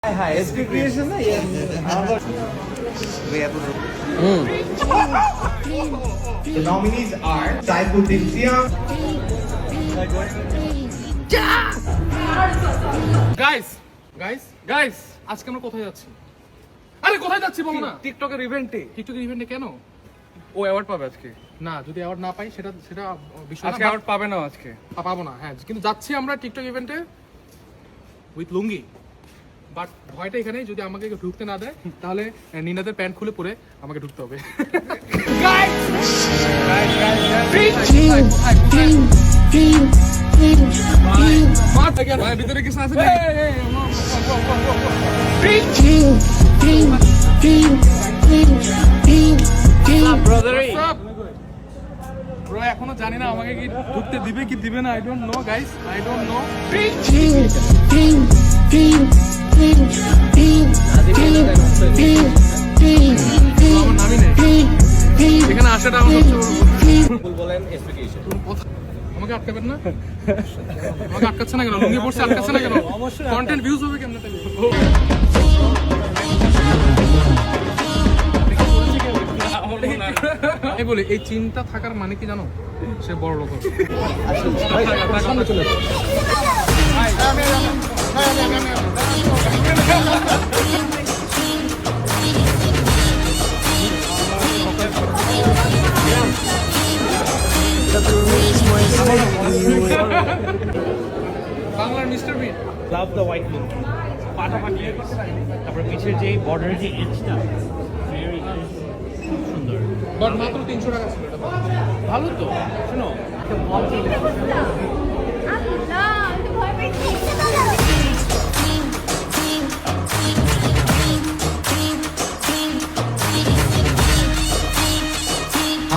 Hi, SP Creation na yan. The nominees are Saifuddin Siam, guys আজকে আমরা কোথায় যাচ্ছি? আরে কোথায় যাচ্ছি বলো না? টিকটকের ইভেন্টে টিকটকের ইভেন্টে কেন? ও অ্যাওয়ার্ড পাবে আজকে। না, যদি অ্যাওয়ার্ড না পাই সেটা বিষয় আজকে না। অ্যাওয়ার্ড পাবে না আজকে। পাবো না, হ্যাঁ, কিন্তু যাচ্ছি আমরা টিকটক ইভেন্টে উইথ লুঙ্গি। বাট ভয়টা এখানে, যদি আমাকে কেউ ঢুকতে না দেয় তাহলে নিনাদের প্যান্ট খুলে পরে আমাকে ঢুকতে হবে। ভিতরে কিছু আছে ব্রো, এখনো জানি না আমাকে কি ঢুকতে দিবে কি দিবে না। I don't know guys, I don't know. আমার নামই নেই এখানে আসাটা আমার বলেন এক্সপেকটেশন আমাকে আটকাবেন না? আমাকে আটকাচ্ছে না কেন? লুঙ্গি পড়ছে, আটকাচ্ছে না কেন? কন্টেন্ট ভিউজ হবে কেমনে তাহলে? আমি বলি, এই চিন্তা থাকার মানে কি জানো? সে বড় লোক হবে। সামনে চলে যাও। বাংলার Mister Bean. Love the white look পাটাপাটি তারপরে পিছের যে বর্ডারের যে এজটা ভেরি সুন্দর বাট মাত্র 300 টাকা ছিল এটা। ভালো তো শোনো একটা মল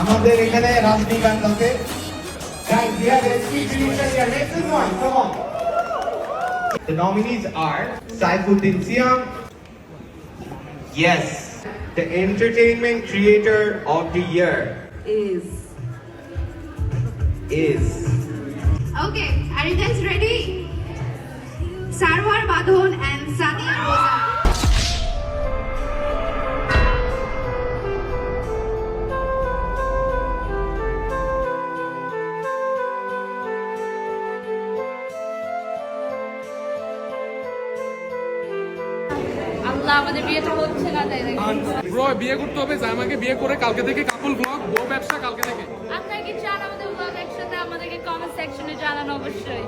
আমাদের এখানে রজনীকান্ত আছে। Guys, we have SP Creation here. Next is one. Come on. The nominees are Saifuddin Siam. Yes. The Entertainment Creator of the Year is. Okay, are you guys ready? Sarwar Badhon and Sania Rosa. আল্লাহ, আমাদের বিয়েটা হচ্ছে না তাই নাকি? Bro, বিয়ে করতে হবে, আমাকে বিয়ে করে কালকে থেকে কাপল ব্লগ, বউ ব্যবসা কালকে থেকে। আপনারা কি চান আমাদের ব্লগ একসাথে? আমাদেরকে কমেন্ট সেকশনে জানান অবশ্যই।